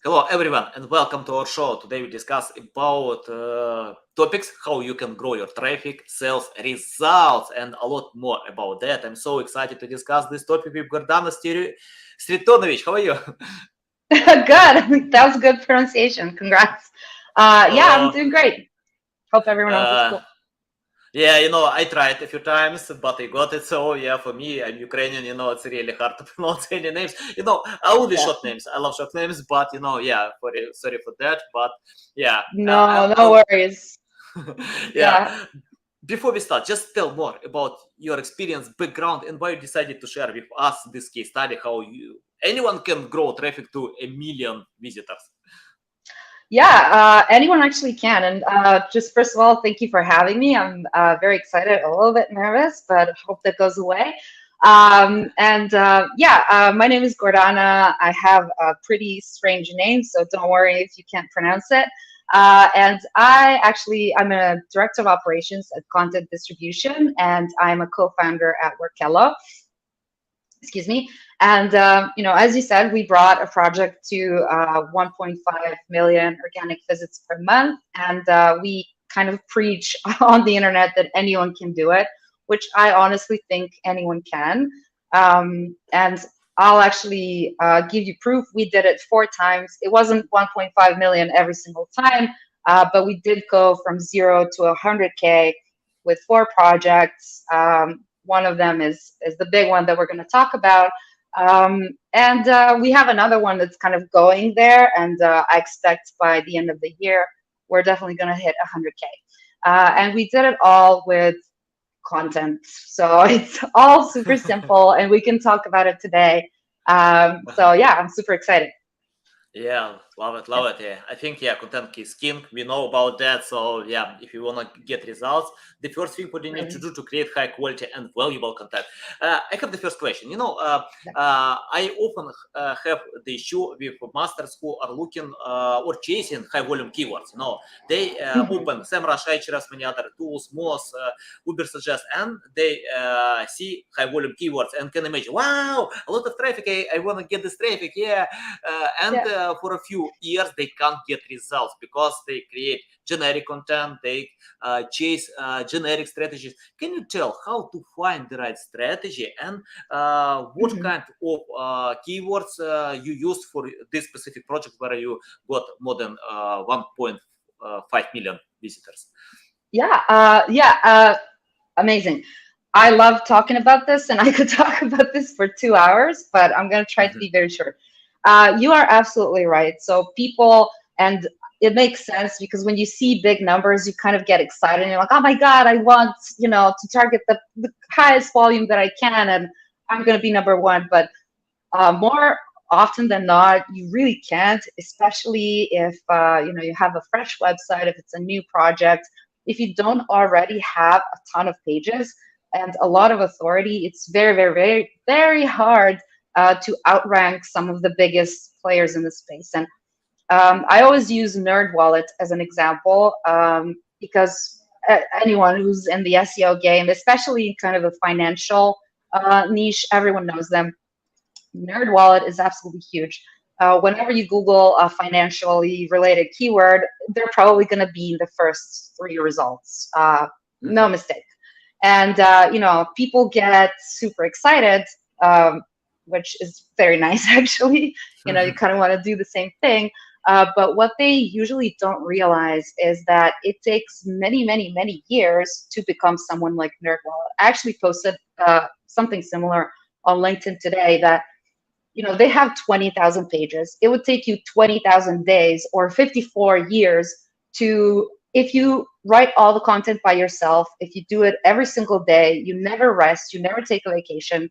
Hello everyone and welcome to our show. Today we discuss about topics how you can grow your traffic, sales, results, and a lot more about that. I'm so excited to discuss this topic with Gordana Sretenovic. How are you? Good. That was good pronunciation. Congrats. Yeah, I'm Oh, doing great. Hope everyone else is uh, cool. yeah, I tried a few times, but I got it. So yeah, for me, I'm Ukrainian. It's really hard to pronounce any names. I only Yeah. short names. I love short names, but yeah, sorry for that. But yeah, No, no worries. yeah. Yeah. Before we start, just tell more about your experience, background, and why you decided to share with us this case study. How anyone can grow traffic to 1 million visitors. Yeah, anyone actually can. And just first of all, thank you for having me. I'm very excited, a little bit nervous, but hope that goes away. My name is Gordana. I have a pretty strange name, so don't worry if you can't pronounce it. I'm a director of operations at content distribution, and I'm a co-founder at Workello. Excuse me. And as you said, we brought a project to 1.5 million organic visits per month, and we kind of preach on the internet that anyone can do it, which I honestly think anyone can. And I'll actually give you proof. We did it 4 times. It wasn't 1.5 million every single time, but we did go from 0 to 100K with 4 projects. One of them is the big one that we're going to talk about. And we have another one that's kind of going there, and I expect by the end of the year we're definitely going to hit 100K. And we did it all with content, so it's all super simple, and we can talk about it today. So yeah, I'm super excited. Yeah, love it, Yeah. love it. Yeah, I think content is king. We know about that. So yeah, if you wanna get results, the first thing what you need to Right. do to create high quality and valuable content. I have the first question. Yeah. I often have the issue with masters who are looking or chasing high volume keywords. They Mhm. open SEMrush, Ahrefs, many other tools, Moz, Uber suggest, and they see high volume keywords and can imagine, wow, a lot of traffic. I want to get this traffic. Yeah, and Yeah. for a few years they can't get results because they create generic content, they chase generic strategies. Can you tell how to find the right strategy and what Mhm. kind of keywords you used for this specific project where you got more than 1.5 million visitors? Yeah. Amazing. I love talking about this, and I could talk about this for 2 hours, but I'm going to try to Mhm. be very short. You are absolutely right. So, and it makes sense because when you see big numbers, you kind of get excited and you're like, oh my God, I want, to target the highest volume that I can, and I'm going to be number one. But more often than not, you really can't, especially if you have a fresh website, if it's a new project, if you don't already have a ton of pages and a lot of authority. It's very, very, very, very hard to outrank some of the biggest players in the space. And I always use NerdWallet as an example because anyone who's in the SEO game, especially kind of a financial niche, everyone knows them. NerdWallet is absolutely huge. Whenever you Google a financially related keyword, they're probably going to be the first 3 results. No Mhm. mistake. And people get super excited, which is very nice actually. You kind of want to do the same thing. But what they usually don't realize is that it takes many, many, many years to become someone like NerdWallet. I actually posted something similar on LinkedIn today that they have 20,000 pages. It would take you 20,000 days or 54 years to, if you write all the content by yourself, if you do it every single day, you never rest, you never take a vacation,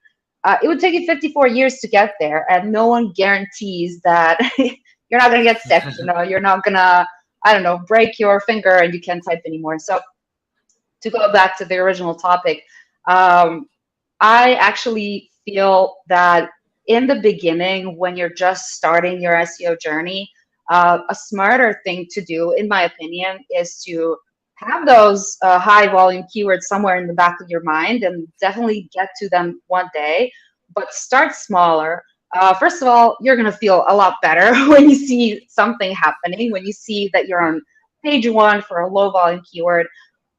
it would take you 54 years to get there. And no one guarantees that you're not going to get sick, you're not going to, I don't know, break your finger and you can't type anymore. So to go back to the original topic, um, I actually feel that in the beginning, when you're just starting your SEO journey, a smarter thing to do, in my opinion, is to have those high volume keywords somewhere in the back of your mind and definitely get to them one day, but start smaller. First of all, you're going to feel a lot better when you see something happening, when you see that you're on page one for a low volume keyword.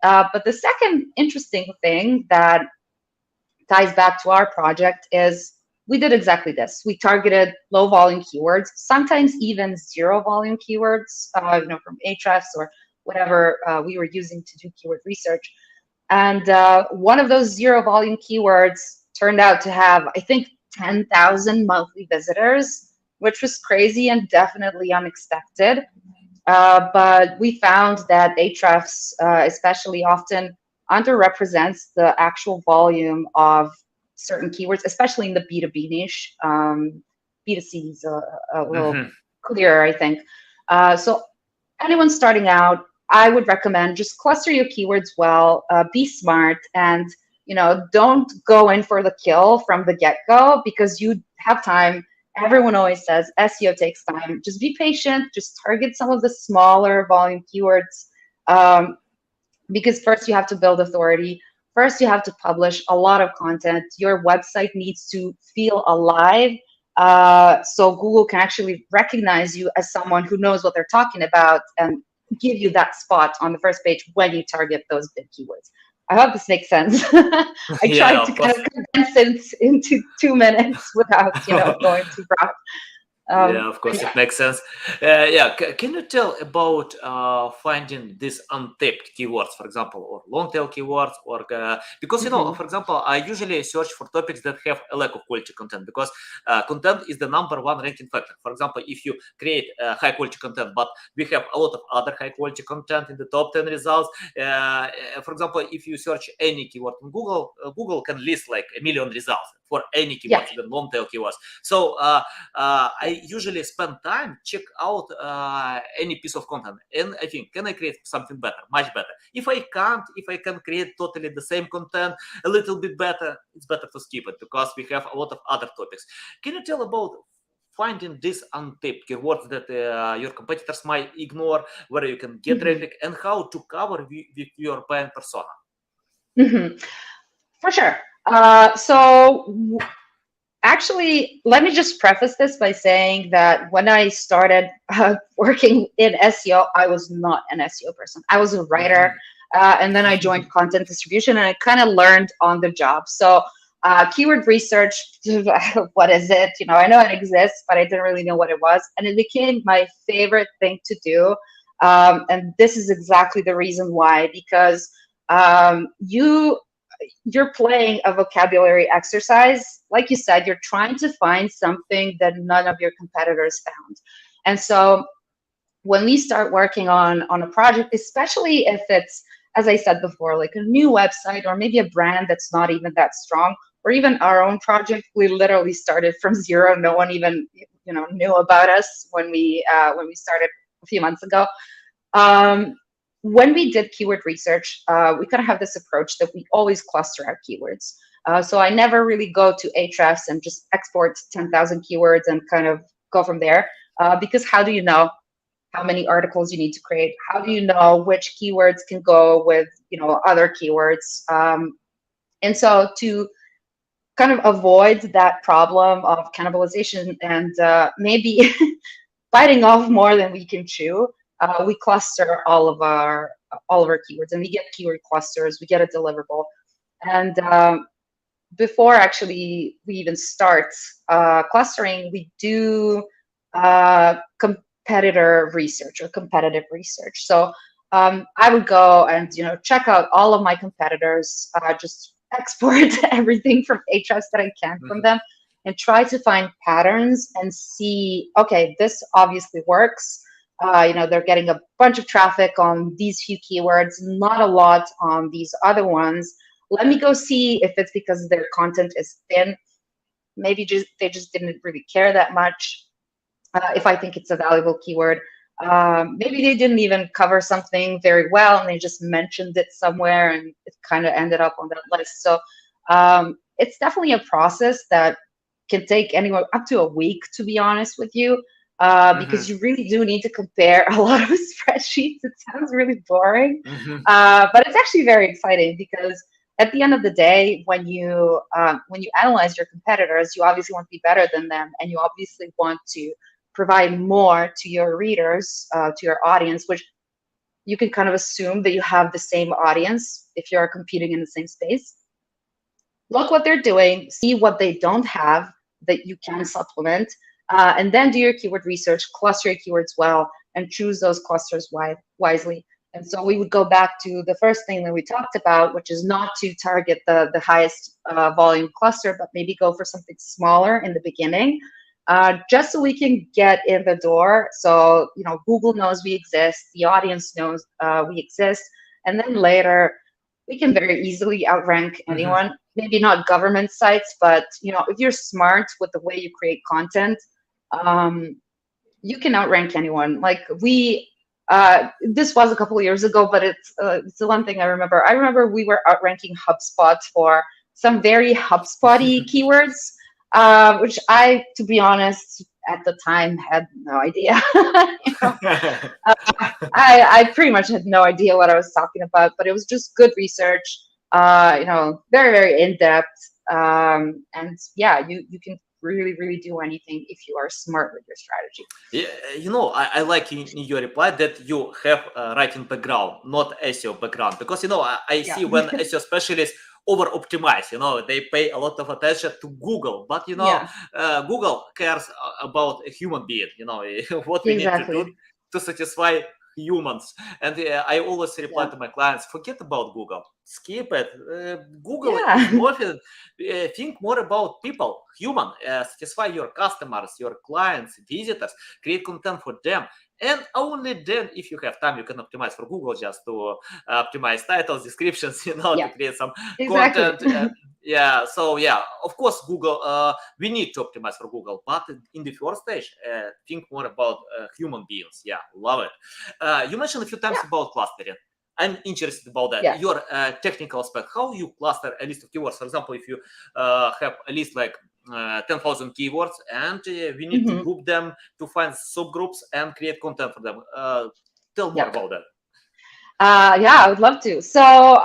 But the second interesting thing that ties back to our project is we did exactly this. We targeted low volume keywords, sometimes even zero volume keywords, from Ahrefs or whatever we were using to do keyword research. And one of those zero volume keywords turned out to have, I think, 10,000 monthly visitors, which was crazy and definitely unexpected. But we found that Ahrefs especially often underrepresents the actual volume of certain keywords, especially in the B2B niche. B2C is a little Mhm. clearer, I think. So anyone starting out, I would recommend just cluster your keywords well, be smart, and don't go in for the kill from the get-go because you have time. Everyone always says SEO takes time. Just be patient. Just target some of the smaller volume keywords, because first you have to build authority. First, you have to publish a lot of content. Your website needs to feel alive, so Google can actually recognize you as someone who knows what they're talking about and give you that spot on the first page when you target those big keywords. I hope this makes sense. I Yeah, tried to of kind course. of condense it into 2 minutes without, going too broad. Yeah, of But course, yeah. it makes sense. Yeah, can you tell about finding these untapped keywords, for example, or long tail keywords, or because Mhm. for example, I usually search for topics that have a lack of quality content because content is the number one ranking factor. For example, if you create high quality content, but we have a lot of other high quality content in the top 10 results. For example, if you search any keyword in Google, Google can list like a million results for any Yeah. keywords, even long tail keywords. So I usually spend time check out any piece of content, and I think, can I create something better, much better? If I can't, if I can create totally the same content a little bit better, it's better to skip it because we have a lot of other topics. Can you tell about finding these untapped keywords that your competitors might ignore, where you can get Mhm. traffic, and how to cover with your buying persona? Mhm. For sure. Actually, let me just preface this by saying that when I started working in SEO, I was not an SEO person. I was a writer, Mhm. and then I joined content distribution, and I kind of learned on the job. So, keyword research, what is it? I know it exists, but I didn't really know what it was, and it became my favorite thing to do. And this is exactly the reason why, because you're playing a vocabulary exercise. Like you said, you're trying to find something that none of your competitors found. And so when we start working on a project, especially if it's, as I said before, like a new website or maybe a brand that's not even that strong, or even our own project, we literally started from zero. No one even knew about us when we started a few months ago. Um, when we did keyword research, we kind of have this approach that we always cluster our keywords. So I never really go to Ahrefs and just export 10,000 keywords and kind of go from there. Because how do you know how many articles you need to create? How do you know which keywords can go with other keywords? And so to kind of avoid that problem of cannibalization and maybe biting off more than we can chew, we cluster all of our keywords, and we get keyword clusters. We get a deliverable, and before actually we even start clustering, we do competitor research or competitive research. So I would go and check out all of my competitors, just export everything from Ahrefs that I can from Mhm. them, and try to find patterns and see, okay, this obviously works. They're getting a bunch of traffic on these few keywords, not a lot on these other ones. Let me go see if it's because their content is thin. Maybe they just didn't really care that much. If I think it's a valuable keyword, maybe they didn't even cover something very well and they just mentioned it somewhere and it kind of ended up on that list. So it's definitely a process that can take anywhere up to a week, to be honest with you, because Mhm. you really do need to compare a lot of spreadsheets. It sounds really boring, Mhm. but it's actually very exciting because at the end of the day, when you analyze your competitors, you obviously want to be better than them, and you obviously want to provide more to your readers, to your audience, which you can kind of assume that you have the same audience if you're competing in the same space. Look what they're doing, see what they don't have that you can supplement, and then do your keyword research, cluster your keywords well, and choose those clusters wisely. And so we would go back to the first thing that we talked about, which is not to target the highest volume cluster, but maybe go for something smaller in the beginning, just so we can get in the door. So, Google knows we exist, the audience knows we exist, and then later we can very easily outrank anyone. Maybe not government sites, but if you're smart with the way you create content, you can outrank anyone. Like this was a couple of years ago, but it's the one thing I remember. I remember we were outranking HubSpot for some very HubSpot-y keywords, which I, to be honest, at the time had no idea. I pretty much had no idea what I was talking about, but it was just good research, very, very in-depth. And yeah, you can really, really do anything if you are smart with your strategy. Yeah, I like in your reply that you have a writing background, not SEO background, because I see when SEO specialists over optimize, they pay a lot of attention to Google, but Google cares about a human being, what we need to do to satisfy humans. And I always reply to my clients, forget about Google, skip it. Google is worth it. Think more about people, human, satisfy your customers, your clients, visitors, create content for them. And only then, if you have time, you can optimize for Google, just to optimize titles, descriptions, to create some content. So of course, Google, we need to optimize for Google, but in the first stage, think more about human beings. Yeah, love it. You mentioned a few times about clustering. I'm interested about that. Your technical aspect, how you cluster a list of keywords. For example, if you have a list like 10,000 keywords, and we need to group them to find subgroups and create content for them. Tell more about that. I would love to. So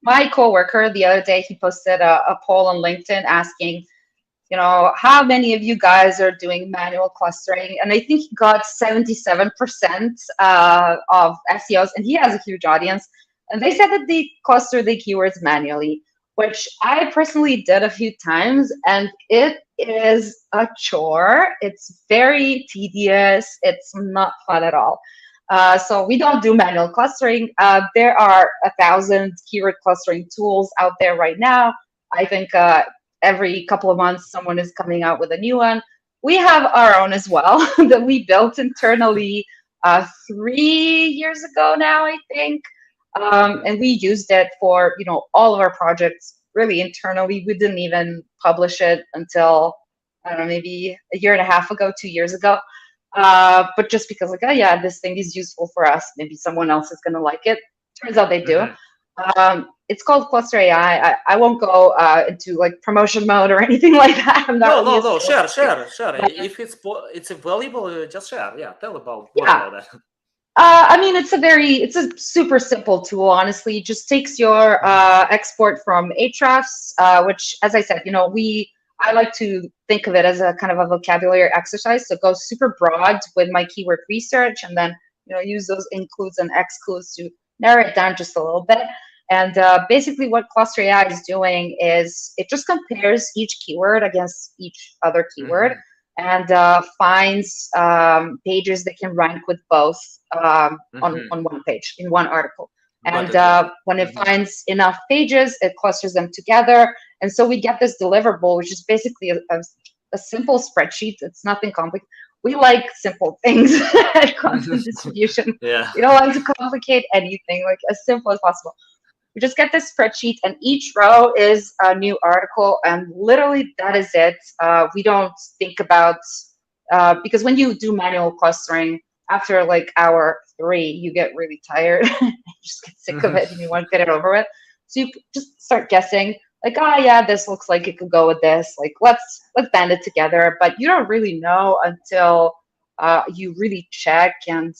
my coworker the other day, he posted a poll on LinkedIn asking, how many of you guys are doing manual clustering? And I think he got 77% of SEOs, and he has a huge audience. And they said that they cluster the keywords manually, which I personally did a few times, and it is a chore. It's very tedious. It's not fun at all. So we don't do manual clustering. There are 1,000 keyword clustering tools out there right now. I think every couple of months, someone is coming out with a new one. We have our own as well that we built internally 3 years ago now, I think. And we used it for, all of our projects really internally. We didn't even publish it until, I don't know, maybe a year and a half ago, 2 years ago. But just because this thing is useful for us, maybe someone else is going to like it. Turns out they do. It's called Cluster AI. I won't go into like promotion mode or anything like that. I'm not no. Share. If it's valuable, just share. Yeah, tell about that. It's a super simple tool. Honestly, it just takes your export from Ahrefs, which, as I said, I like to think of it as a kind of a vocabulary exercise. So it goes super broad with my keyword research, and then use those includes and excludes to narrow it down just a little bit. And basically what Cluster AI is doing is it just compares each keyword against each other keyword and finds pages that can rank with both on one page, in one article. And when it finds enough pages, it clusters them together. And so we get this deliverable, which is basically a simple spreadsheet. It's nothing complicated. We like simple things at content distribution. We don't like to complicate anything, like as simple as possible. We just get this spreadsheet, and each row is a new article, and literally that is it. We don't think about, because when you do manual clustering, after like hour 3, you get really tired. You just get sick of it and you want to get it over with. So you just start guessing, like, this looks like it could go with this. Like, let's band it together. But you don't really know until you really check, and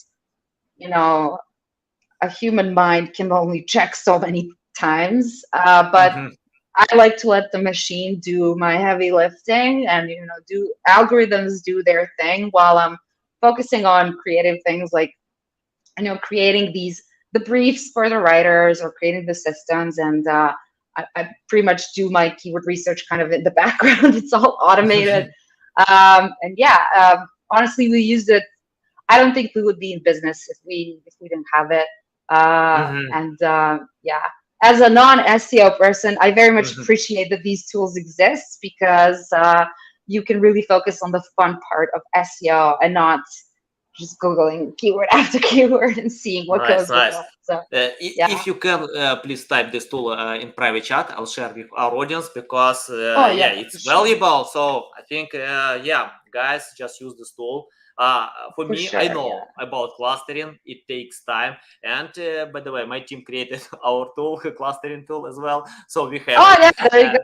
a human mind can only check so many times, but I like to let the machine do my heavy lifting and, do algorithms do their thing while I'm focusing on creative things like, creating the briefs for the writers or creating the systems. And I pretty much do my keyword research kind of in the background. It's all automated. And yeah, honestly, we used it. I don't think we would be in business if we didn't have it. And yeah, as a non-SEO person, I very much appreciate that these tools exist because you can really focus on the fun part of SEO and not just Googling keyword after keyword and seeing what Nice, goes with nice. it. So yeah. If you can, please type this tool in private chat. I'll share with our audience because Oh yeah, yeah, for it's sure. valuable. So I think yeah, guys, just use this tool. For For me, I sure, yeah. know about clustering. It takes time. And by the way, my team created our tool, clustering tool as well. So we have Oh it. yeah, there you go.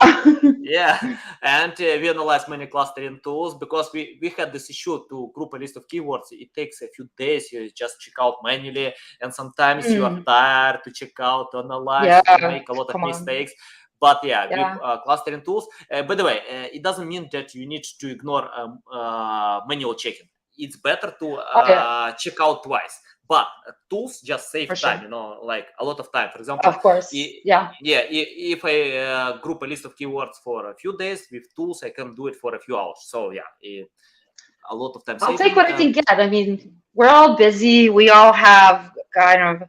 Yeah, and we analyze many clustering tools because we had this issue to group a list of keywords. It takes a few days. You just check out manually, and sometimes you are tired to check out, to analyze, Yeah, to make a lot of come on. mistakes. But yeah, with Yeah. clustering tools. By the way, it doesn't mean that you need to ignore manual checking. It's better to Oh yeah, check out twice. But tools just for save sure. time, like a lot of time. For example, Of course. Yeah. yeah, if I group a list of keywords for a few days with tools, I can do it for a few hours. So yeah, a lot of time I'll take saving. what I can get. I mean, we're all busy. We all have kind of,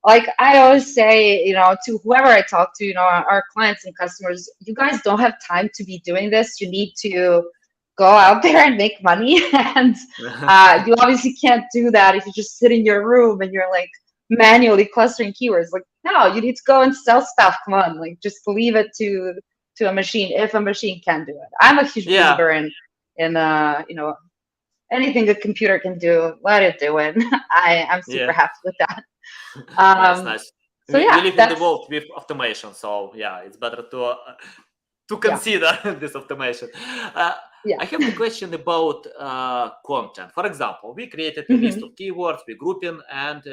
like I always say, to whoever I talk to, our clients and customers, you guys don't have time to be doing this. You need to go out there and make money. And you obviously can't do that if you just sit in your room and you're like manually clustering keywords. Like, no, you need to go and sell stuff. Come on, like just leave it to a machine if a machine can do it. I'm a huge Yeah, believer in anything a computer can do, let it do it. I'm super yeah. happy with that. Nice, Um, nice. so We yeah, live in the that's world with automation, so yeah, it's better to yeah, consider this automation. Uh, yeah. I have the question about content. For example, we created a list Hmm. of keywords, we grouping, and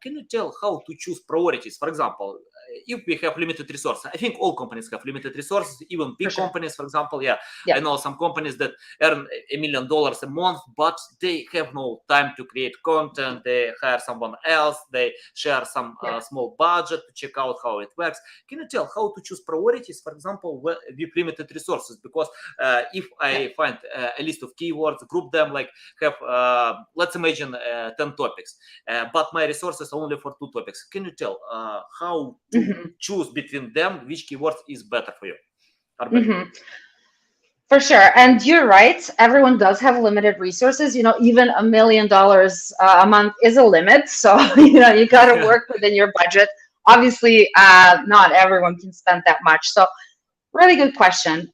can you tell how to choose priorities? For example, if we have limited resources, I think all companies have limited resources, even For big sure. companies, for example. Yeah, Yeah. I know some companies that earn $1 million a month, but they have no time to create content. They hire someone else. They share some Yeah. small budget to check out how it works. Can you tell how to choose priorities, for example, with limited resources? Because if Yeah. I find a list of keywords, group them, like have, let's imagine 10 topics, but my resources are only for 2 topics. Can you tell how to Hmm. choose between them, which keywords is better for you or better? Hmm. For sure. And you're right. Everyone does have limited resources. Even $1 million a month is a limit. So, you got to work within your budget. Obviously, not everyone can spend that much. So, really good question.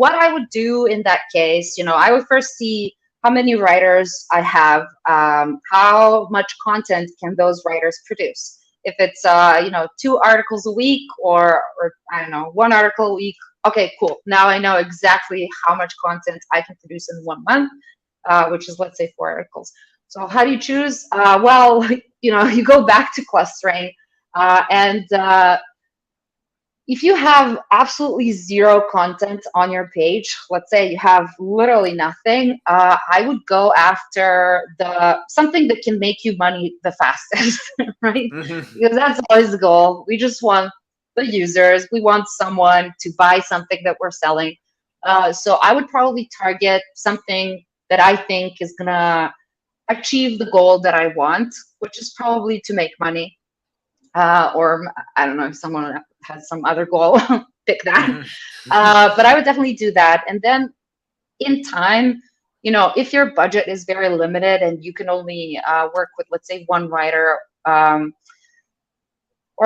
What I would do in that case, I would first see how many writers I have, how much content can those writers produce. If it's 2 articles a week or I don't know, 1 article a week, okay, cool. Now I know exactly how much content I can produce in 1 month, which is let's say 4 articles. So how do you choose? Well, you go back to clustering, and if you have absolutely zero content on your page, let's say you have literally nothing, I would go after something that can make you money the fastest, right? Because that's always the goal. We just want the users. We want someone to buy something that we're selling. So I would probably target something that I think is gonna achieve the goal that I want, which is probably to make money. Or I don't know if someone has some other goal, pick that. But I would definitely do that. And then in time, if your budget is very limited and you can only work with, let's say, one writer, or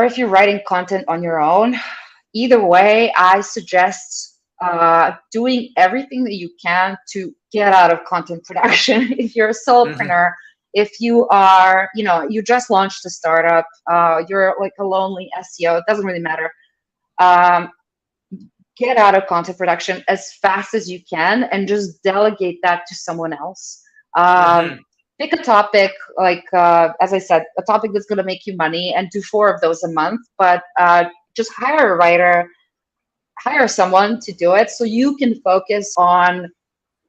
if you're writing content on your own, either way, I suggest doing everything that you can to get out of content production. If you're a solopreneur, if you are, you just launched a startup, you're like a lonely SEO, it doesn't really matter. Get out of content production as fast as you can and just delegate that to someone else. pick a topic, like as I said, a topic that's going to make you money, and do 4 of those a month. But just hire a writer, hire someone to do it, so you can focus on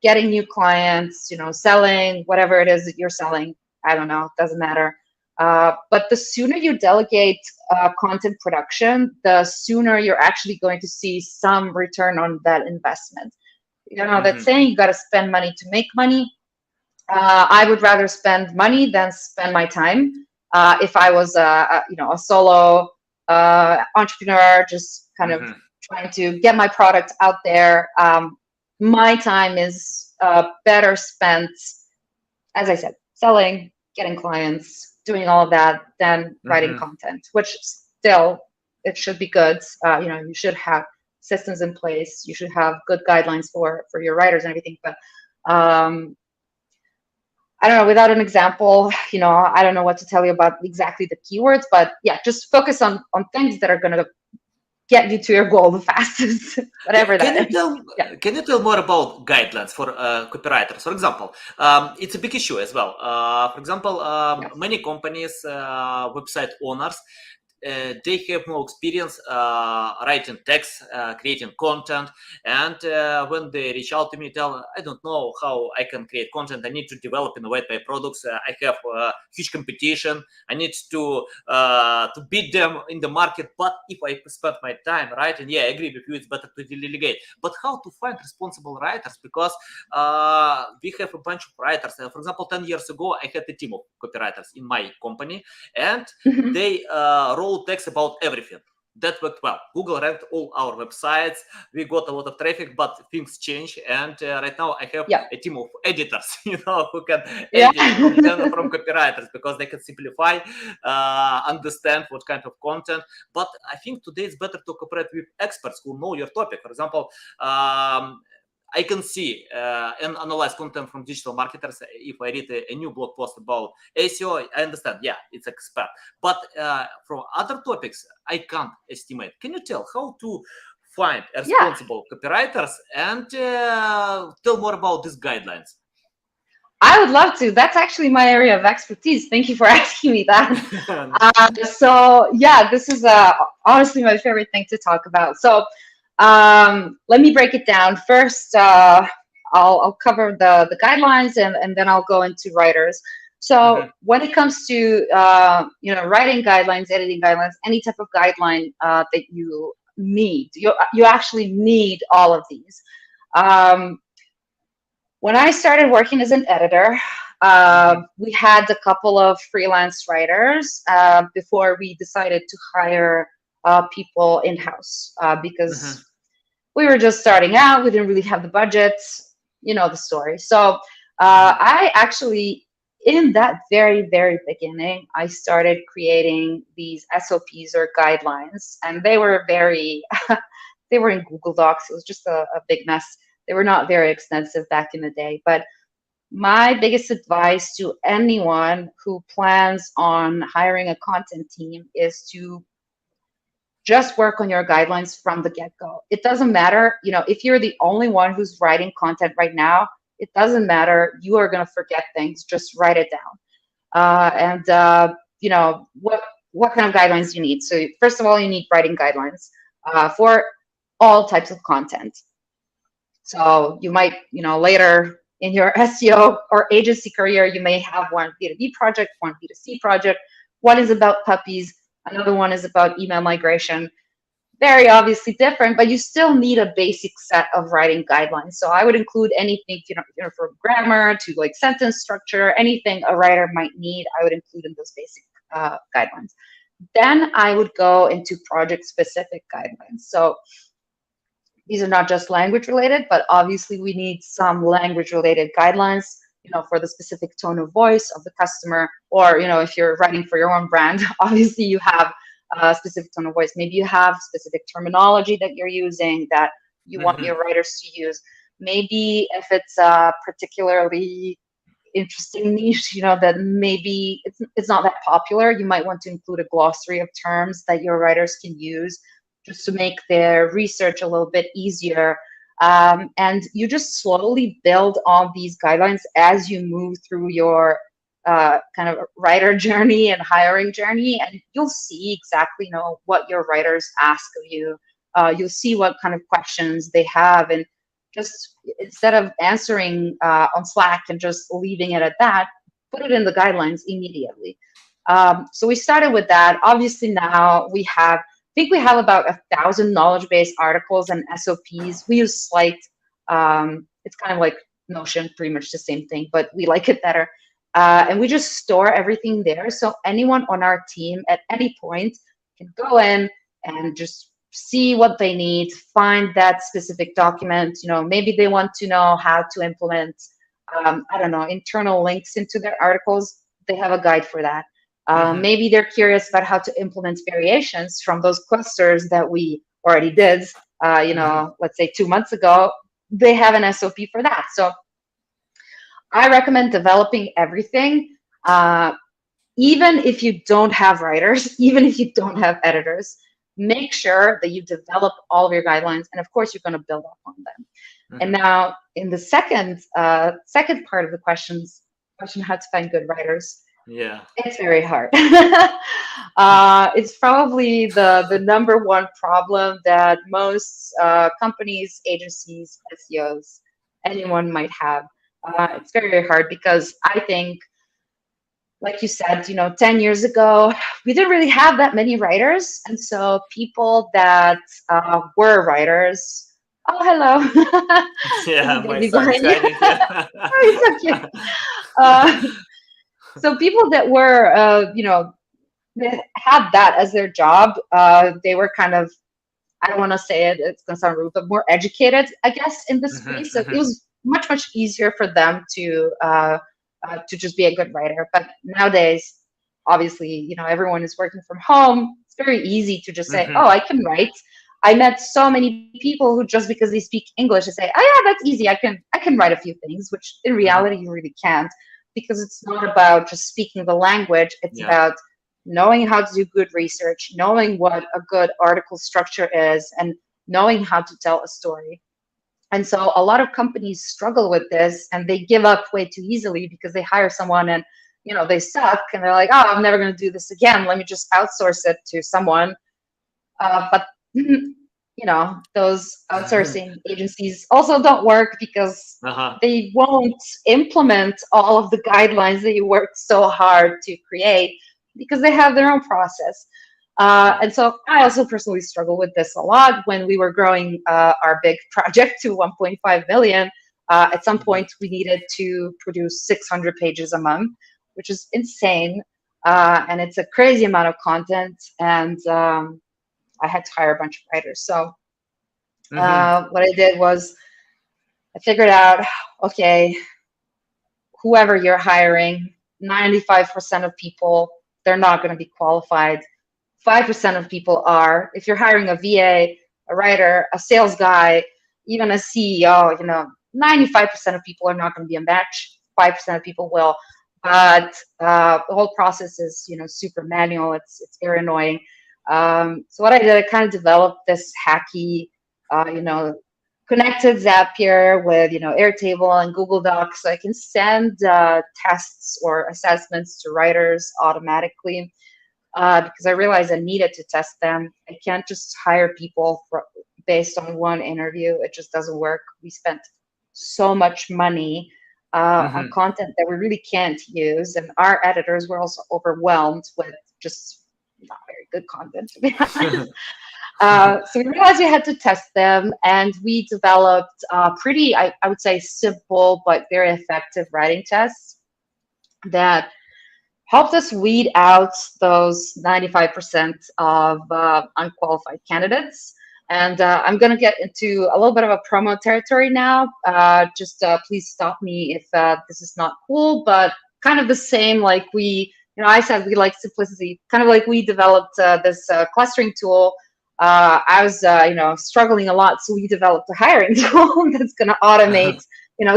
getting new clients, selling whatever it is that you're selling. I don't know, doesn't matter. But the sooner you delegate content production, the sooner you're actually going to see some return on that investment. That saying, you got to spend money to make money. I would rather spend money than spend my time. If I was a solo entrepreneur, just kind of trying to get my product out there, my time is better spent, as I said, selling, getting clients, doing all of that, than writing content, which still, it should be good. You should have systems in place. You should have good guidelines for your writers and everything. But I don't know, without an example, I don't know what to tell you about exactly the keywords, but yeah, just focus on things that are going to get you to your goal the fastest, whatever that is. Can you tell more about guidelines for copywriters? For example, it's a big issue as well. For example, many companies, website owners, they have no experience writing text, creating content, and when they reach out to me, tell, I don't know how I can create content. I need to develop, innovate my products. I have huge competition. I need to beat them in the market. But if I spend my time writing, I agree with you, it's better to delegate. But how to find responsible writers? Because we have a bunch of writers. For example, 10 years ago, I had a team of copywriters in my company, and they wrote text about everything. That worked well. Google ranked all our websites. We got a lot of traffic, but things change. And right now I have a team of editors, who can edit content from copywriters, because they can simplify, understand what kind of content. But I think today it's better to cooperate with experts who know your topic. For example, I can see and analyze content from digital marketers. If I read a new blog post about SEO, I understand, it's expert. But from other topics, I can't estimate. Can you tell how to find responsible copywriters, and tell more about these guidelines? I would love to. That's actually my area of expertise. Thank you for asking me that. This is honestly my favorite thing to talk about. So let me break it down. First, I'll cover the guidelines, and then I'll go into writers. So when it comes to writing guidelines, editing guidelines, any type of guideline that you need, you actually need all of these. When I started working as an editor, we had a couple of freelance writers before we decided to hire people in-house, because we were just starting out. We didn't really have the budget, the story. So I actually, in that very, very beginning, I started creating these SOPs or guidelines, and they were they were in Google Docs. It was just a big mess. They were not very extensive back in the day. But my biggest advice to anyone who plans on hiring a content team is to just work on your guidelines from the get-go. It doesn't matter, if you're the only one who's writing content right now, it doesn't matter. You are going to forget things. Just write it down. What kind of guidelines you need. So first of all, you need writing guidelines for all types of content. So you might, later in your SEO or agency career, you may have one B2B project, one B2C project. One is about puppies. Another one is about email migration. Very obviously different, but you still need a basic set of writing guidelines. So I would include anything, from grammar to like sentence structure, anything a writer might need, I would include in those basic guidelines. Then I would go into project-specific guidelines. So these are not just language related, but obviously we need some language related guidelines, for the specific tone of voice of the customer, or, if you're writing for your own brand, obviously you have a specific tone of voice. Maybe you have specific terminology that you're using that you want your writers to use. Maybe if it's a particularly interesting niche, that maybe it's not that popular, you might want to include a glossary of terms that your writers can use, just to make their research a little bit easier. And you just slowly build on these guidelines as you move through your kind of writer journey and hiring journey, and you'll see exactly what your writers ask of you. You'll see what kind of questions they have, and just instead of answering on Slack and just leaving it at that, put it in the guidelines immediately. So we started with that. Obviously now I think we have about 1,000 knowledge base articles and SOPs. We use Slate. It's kind of like Notion, pretty much the same thing, but we like it better. And we just store everything there. So anyone on our team at any point can go in and just see what they need, find that specific document. Maybe they want to know how to implement, I don't know, internal links into their articles. They have a guide for that. Maybe they're curious about how to implement variations from those clusters that we already did, let's say 2 months ago. They have an SOP for that. So I recommend developing everything, even if you don't have writers, even if you don't have editors. Make sure that you develop all of your guidelines, and of course, you're going to build up on them. And now, in the second part of the question, how to find good writers. Yeah, it's very hard. It's probably the number one problem that most companies, agencies, SEOs, anyone might have. It's very, very hard because I think, like you said, 10 years ago, we didn't really have that many writers. And so people that were writers, oh, hello. yeah, my Baby son is behind you. hiding here. Oh, it's so cute. So people that were, that had that as their job, they were kind of, I don't want to say it, it's going to sound rude, but more educated, I guess, in this space. So it was much, much easier for them to just be a good writer. But nowadays, obviously, everyone is working from home. It's very easy to just say, oh, I can write. I met so many people who, just because they speak English, they say, oh yeah, that's easy. I can write a few things, which in reality you really can't, because it's not about just speaking the language. It's about knowing how to do good research, knowing what a good article structure is, and knowing how to tell a story. And so a lot of companies struggle with this, and they give up way too easily because they hire someone and they suck, and they're like, oh, I'm never going to do this again. Let me just outsource it to someone. But those outsourcing agencies also don't work because they won't implement all of the guidelines that you worked so hard to create because they have their own process. And so I also personally struggle with this a lot. When we were growing our big project to 1.5 million, at some point we needed to produce 600 pages a month, which is insane. And it's a crazy amount of content. And I had to hire a bunch of writers. So what I did was I figured out, okay, whoever you're hiring, 95% of people, they're not going to be qualified. 5% of people are. If you're hiring a VA, a writer, a sales guy, even a CEO, 95% of people are not going to be a match. 5% of people will. But the whole process is, super manual. It's very annoying. So what I did, I kind of developed this hacky, connected Zapier with, Airtable and Google Docs. So I can send tests or assessments to writers automatically. Because I realized I needed to test them. I can't just hire people based on one interview. It just doesn't work. We spent so much money on content that we really can't use. And our editors were also overwhelmed with just not very good content, to be honest. So we realized we had to test them, and we developed pretty, I would say, simple but very effective writing tests that helped us weed out those 95% of unqualified candidates. And I'm going to get into a little bit of a promo territory now. Just please stop me if this is not cool, but kind of the same, like I said we like simplicity, kind of like we developed this clustering tool. I was, struggling a lot, so we developed a hiring tool that's going to automate,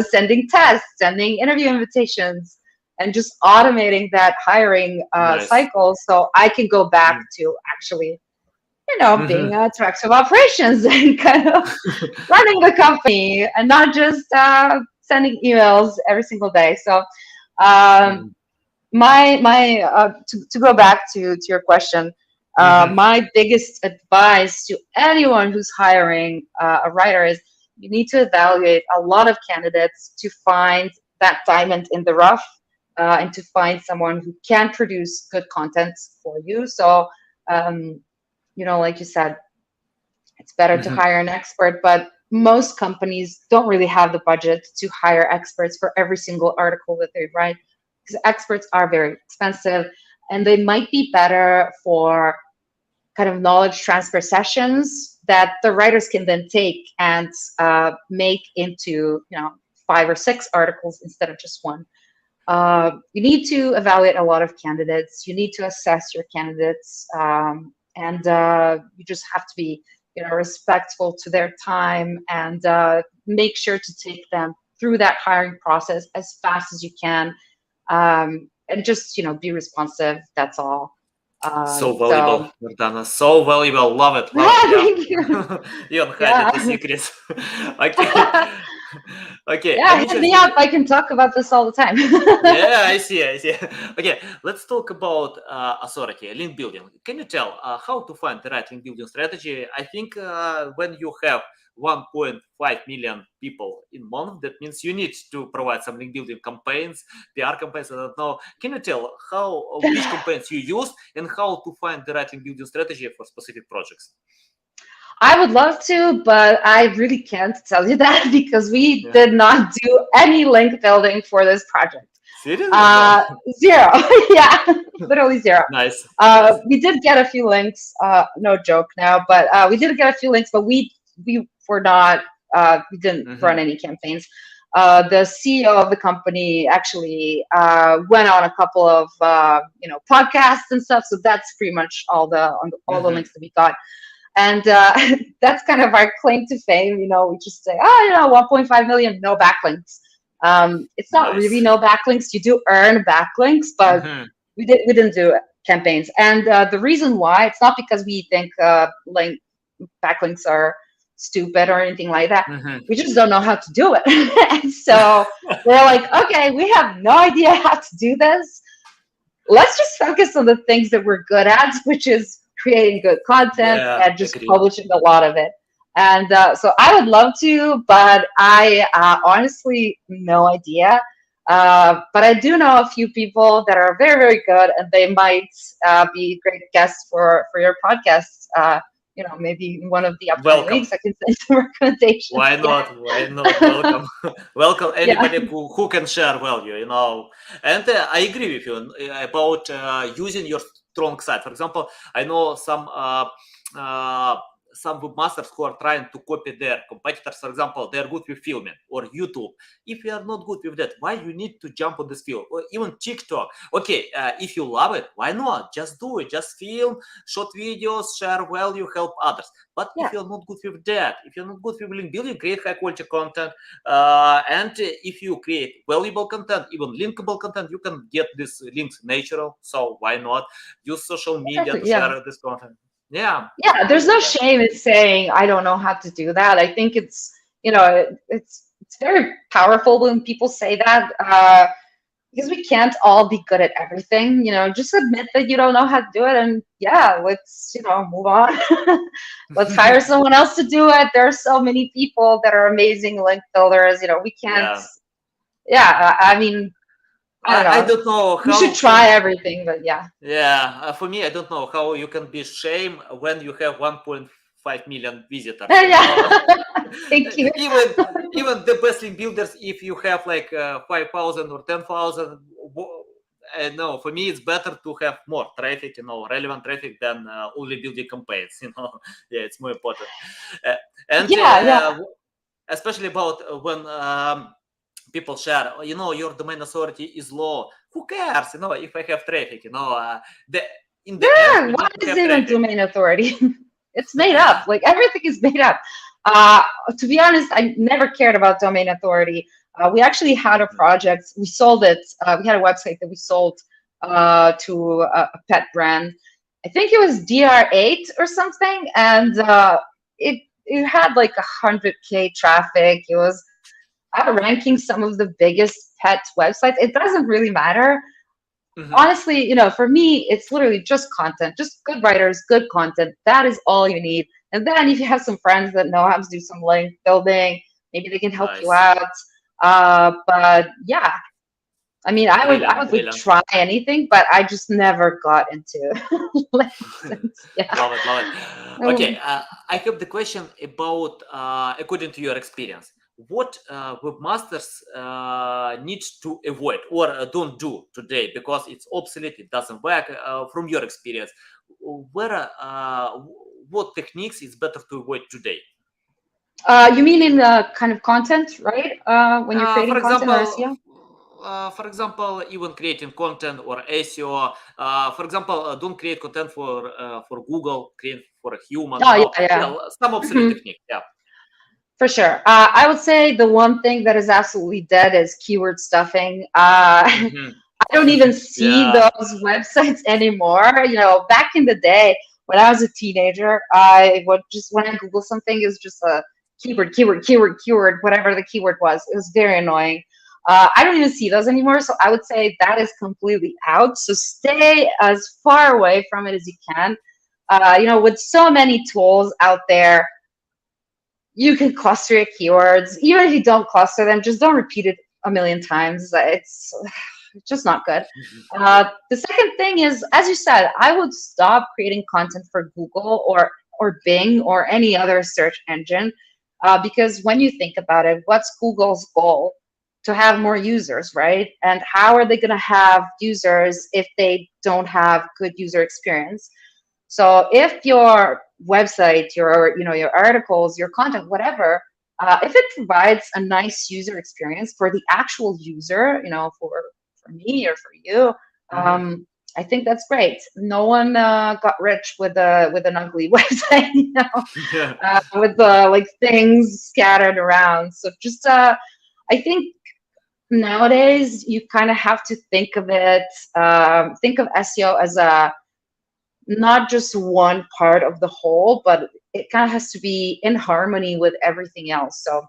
sending tests, sending interview invitations, and just automating that hiring cycle, so I can go back to actually, being a director of operations and kind of running the company and not just sending emails every single day. So To go back to your question, Hmm. my biggest advice to anyone who's hiring a writer is you need to evaluate a lot of candidates to find that diamond in the rough, and to find someone who can produce good content for you. So, um, like you said, it's better to Hmm. hire an expert, but most companies don't really have the budget to hire experts for every single article that they write, because experts are very expensive, and they might be better for kind of knowledge transfer sessions that the writers can then take and make into 5 or 6 articles instead of just one. You need to evaluate a lot of candidates. You need to assess your candidates, and you just have to be, respectful to their time, and make sure to take them through that hiring process as fast as you can, and just, be responsive. That's all. So valuable, So Gordana. So valuable. Love it. Love it. Yeah. thank you. You don't hide Yeah. the secrets. Okay. Okay. I'm Yeah, hit me interested. up. I can talk about this all the time. Yeah, I see. I see. Okay. Let's talk about authority, link building. Can you tell how to find the right link building strategy? I think when you have 1.5 million people in month, that means you need to provide some link building campaigns, PR campaigns. I don't know. Can you tell how which campaigns you use and how to find the right link building strategy for specific projects? I would love to, but I really can't tell you that because we Yeah. did not do any link building for this project. Seriously? No. Uh, Zero. Yeah, literally zero. Nice. Nice. We did get a few links. No joke now, but we did get a few links, but we were not. We didn't run Hmm. any campaigns. The CEO of the company actually went on a couple of podcasts and stuff. So that's pretty much all the Hmm. links that we got. And that's kind of our claim to fame. We just say, oh, 1.5 million, no backlinks. It's not really Nice. no backlinks. You do earn backlinks, but Hmm. we didn't do campaigns. And the reason why, it's not because we think backlinks are stupid or anything like that. Hmm. We just don't know how to do it. And so we're like, okay, we have no idea how to do this. Let's just focus on the things that we're good at, which is creating good content Yeah, and just agree. publishing a lot of it. And so I would love to, but I honestly no idea. But I do know a few people that are very, very good, and they might be great guests for your podcast. Maybe in one of the upcoming Welcome. weeks, I can send some recommendations. Why Yeah, not? Why not? Welcome. Welcome yeah. anybody who can share value. And I agree with you about using your strong side. For example, I know uh, some webmasters who are trying to copy their competitors. For example, they are good with filming or YouTube. If you are not good with that, why you need to jump on this field? Or even TikTok. Okay, if you love it, why not? Just do it. Just film, short videos, share value, help others. But if Yeah. you're not good with that, if you're not good with link building, create high quality content. And if you create valuable content, even linkable content, you can get these links natural. So why not use social media to Exactly. Yeah. share this content? Yeah, I Yeah, agree there's no with that. shame in saying I don't know how to do that. I think it's very powerful when people say that, because we can't all be good at everything. Just admit that you don't know how to do it, and yeah, let's move on. Let's hire someone else to do it. There are so many people that are amazing link builders. We can't. Yeah, Yeah, I mean, I don't I know. don't know We should how try can. everything, but yeah. Yeah, for me, I don't know how you can be shame when you have 1.5 million visitors. Yeah. Thank you. Even the best link builders, if you have like 5,000 or 10,000, no, for me it's better to have more traffic, relevant traffic than only building campaigns. Yeah, it's more important. Uh, and Yeah, yeah. especially about when people share, your domain authority is low. Who cares? If I have traffic, the in the end Yeah, you what need to is have even traffic. domain authority? It's made up. Like everything is made up. To be honest, I never cared about domain authority. We actually had a project. We sold it. We had a website that we sold to a pet brand. I think it was DR8 or something, and it had like 100K traffic. It was outranking some of the biggest pet websites. It doesn't really matter. Mhm. honestly, for me, it's literally just content, just good writers, good content. That is all you need. And then if you have some friends that know how to do some link building, maybe they can help you Nice. out. But yeah, I mean, I Brilliant, would like brilliant. try anything, but I just never got into lessons. Yeah. Love it, love it. Okay, Um, I have the question about, according to your experience, what webmasters need to avoid or don't do today because it's obsolete, it doesn't work. From your experience, where, what techniques is better to avoid today? you mean in the kind of content, right? When you're For creating content or example, SEO? even creating content or SEO. For example, don't create content for Google, create for a human. Oh, yeah, yeah. Some obsolete Mhm. technique. Yeah. For sure. I would say the one thing that is absolutely dead is keyword stuffing. Hmm. I don't even see Yeah. those websites anymore. Back in the day when I was a teenager, I would just, when I Google something, it was just a keyword, whatever the keyword was. It was very annoying. I don't even see those anymore. So I would say that is completely out. So stay as far away from it as you can. With so many tools out there, you can cluster your keywords. Even if you don't cluster them, just don't repeat it a million times. It's just not good. The second thing is, as you said, I would stop creating content for Google or Bing or any other search engine, because when you think about it, what's Google's goal? To have more users, right? And how are they going to have users if they don't have good user experience? So if your website, your articles, your content, whatever, if it provides a nice user experience for the actual user, for me or for you, Hmm. I think that's great. No one got rich with an ugly website, Yeah. with like things scattered around. So just I think nowadays you kind of have to think of SEO as a not just one part of the whole, but it kind of has to be in harmony with everything else. So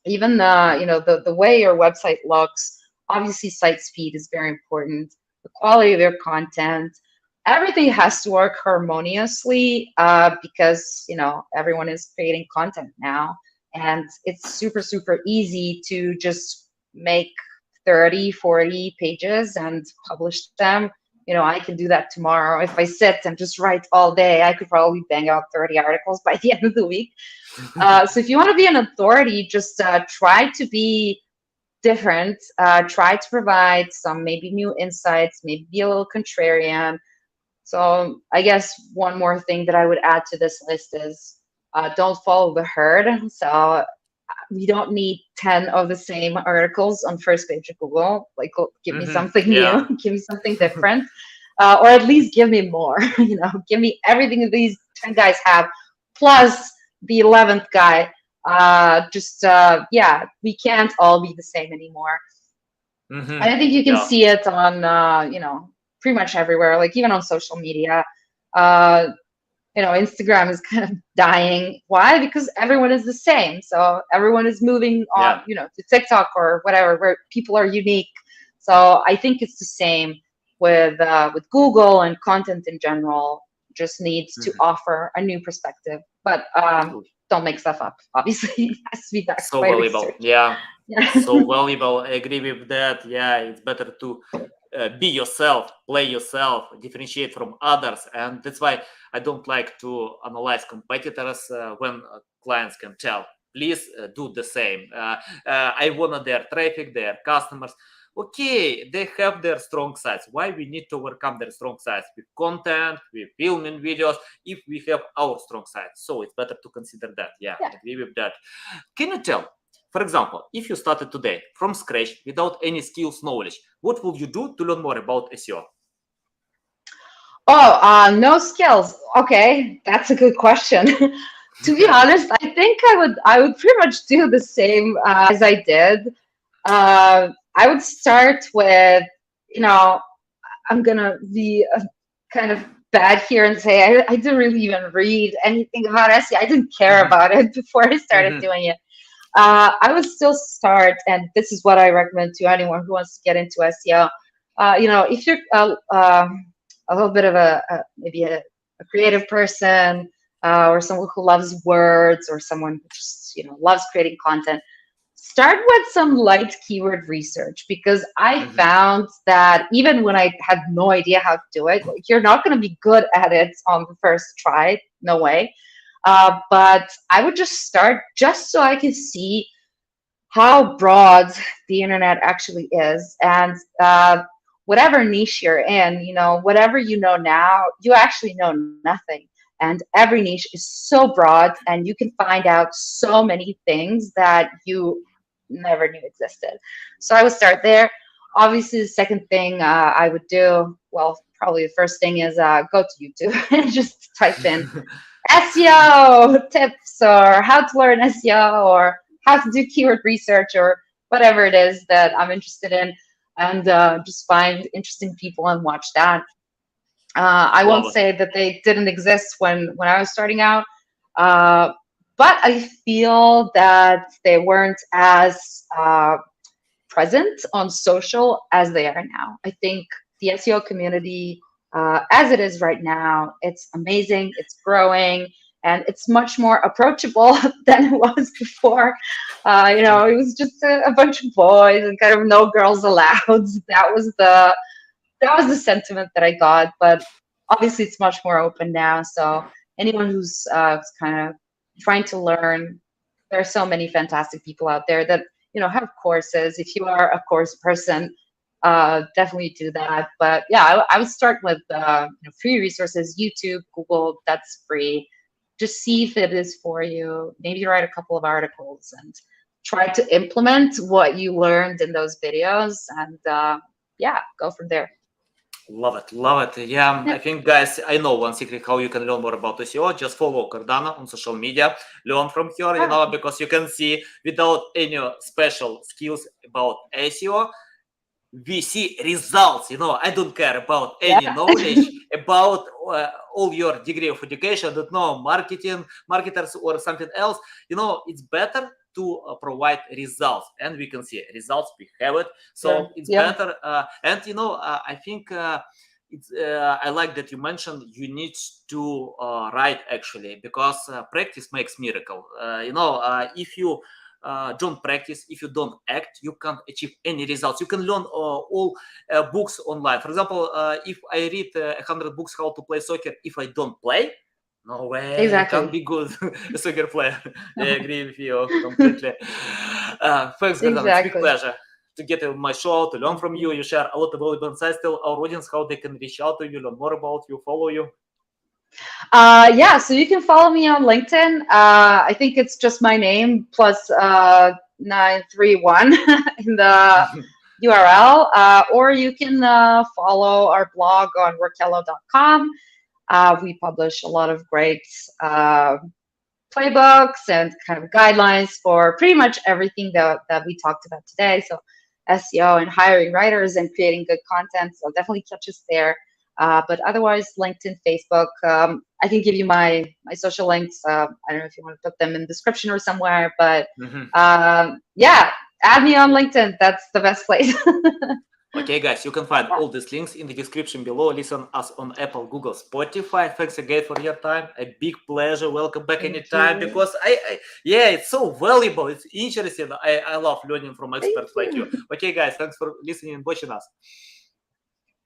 even the way your website looks, obviously site speed is very important, the quality of your content, everything has to work harmoniously, because everyone is creating content now, and it's super super easy to just make 30-40 pages and publish them. I can do that tomorrow. If I sit and just write all day, I could probably bang out 30 articles by the end of the week. So if you want to be an authority, just try to be different. Try to provide some maybe new insights, maybe be a little contrarian. So I guess one more thing that I would add to this list is, don't follow the herd. So we don't need 10 of the same articles on first page of Google. Like, give me Hmm. something new, Yeah. give me something different, or at least give me more. Give me everything that these 10 guys have, plus the 11th guy. Yeah, we can't all be the same anymore. Hmm. And I think you can Yeah. see it on, pretty much everywhere, like even on social media. Uh, Instagram is kind of dying. Why? Because everyone is the same. So everyone is moving on, Yeah. to TikTok or whatever, where people are unique. So I think it's the same with Google, and content in general just needs to Mhm. offer a new perspective. But don't make stuff up. Obviously, it has to be backed So by valuable. research. Yeah. Yeah. So valuable. I agree with that. Yeah, it's better to be yourself, play yourself, differentiate from others, and that's why I don't like to analyze competitors when clients can tell. Please do the same. I want their traffic, their customers. Okay, they have their strong sides. Why we need to overcome their strong sides with content, with filming videos, if we have our strong sides? So it's better to consider that. Yeah, Yeah. agree with that. Can you tell, for example, if you started today from scratch without any skills, knowledge, what will you do to learn more about SEO? Oh, no skills. Okay, that's a good question. To be honest, I think I would pretty much do the same as I did. I would start with, you know, I'm gonna be kind of bad here and say I didn't really even read anything about SEO. I didn't care Mhm, about it before I started mhm, doing it. I would still start, and this is what I recommend to anyone who wants to get into SEO. if you're a little bit of maybe a creative person, or someone who loves words, or someone who just loves creating content, start with some light keyword research, because I Mhm. found that even when I had no idea how to do it, like, you're not going to be good at it on the first try, no way. But I would just start just so I can see how broad the internet actually is. And whatever niche you're in, whatever you know now, you actually know nothing. And every niche is so broad, and you can find out so many things that you never knew existed. So I would start there. Obviously, the second thing I would do, well, probably the first thing is go to YouTube and just type in SEO tips, or how to learn SEO, or how to do keyword research, or whatever it is that I'm interested in, and just find interesting people and watch that. I won't Love it. say that they didn't exist when I was starting out, uh, but I feel that they weren't as present on social as they are now. I think the SEO community, as it is right now, it's amazing, it's growing, and it's much more approachable than it was before. It was just a bunch of boys and kind of no girls allowed. That was the sentiment that I got, but obviously it's much more open now. So anyone who's kind of trying to learn, there are so many fantastic people out there that have courses. If you are a course person, definitely do that. But yeah, I would start with free resources, YouTube, Google. That's free. Just see if it is for you. Maybe write a couple of articles and try to implement what you learned in those videos, and yeah, go from there. Love it, love it. Yeah, I Yep. think, guys, I know one secret how you can learn more about SEO. Just follow Gordana on social media, learn from her, Ah, because you can see without any special skills about SEO, we see results. I don't care about any yeah. knowledge about all your degree of education. I don't know marketing, marketers, or something else. It's better to provide results, and we can see results. We have it, Sure. so it's Yeah. better. And I think it's. I like that you mentioned you need to write, actually, because practice makes miracle. If you don't practice, if you don't act, you can't achieve any results. You can learn all books online. For example, if I read 100 books how to play soccer, if I don't play, no way, I can't Exactly. be good a soccer player. I agree with you completely. Thanks, Gordon. It's a big Exactly. pleasure to get on my show, to learn Thank from you. you. You share a lot of valuable insights. Tell our audience how they can reach out to you, learn more about you, follow you. Yeah, so you can follow me on LinkedIn. I think it's just my name plus 931 in the URL, or you can follow our blog on workello.com. We publish a lot of great playbooks and kind of guidelines for pretty much everything that we talked about today. So SEO and hiring writers and creating good content. So definitely catch us there. But otherwise, LinkedIn, Facebook. I can give you my social links. I don't know if you want to put them in the description or somewhere, but Mhm. yeah, add me on LinkedIn. That's the best place. Okay, guys, you can find Yeah, all these links in the description below. Listen us on Apple, Google, Spotify. Thanks again for your time. A big pleasure. Welcome back thank anytime, you. because yeah, it's so valuable. It's interesting. I love learning from Thank experts like you. you. Okay, guys, thanks for listening and watching us.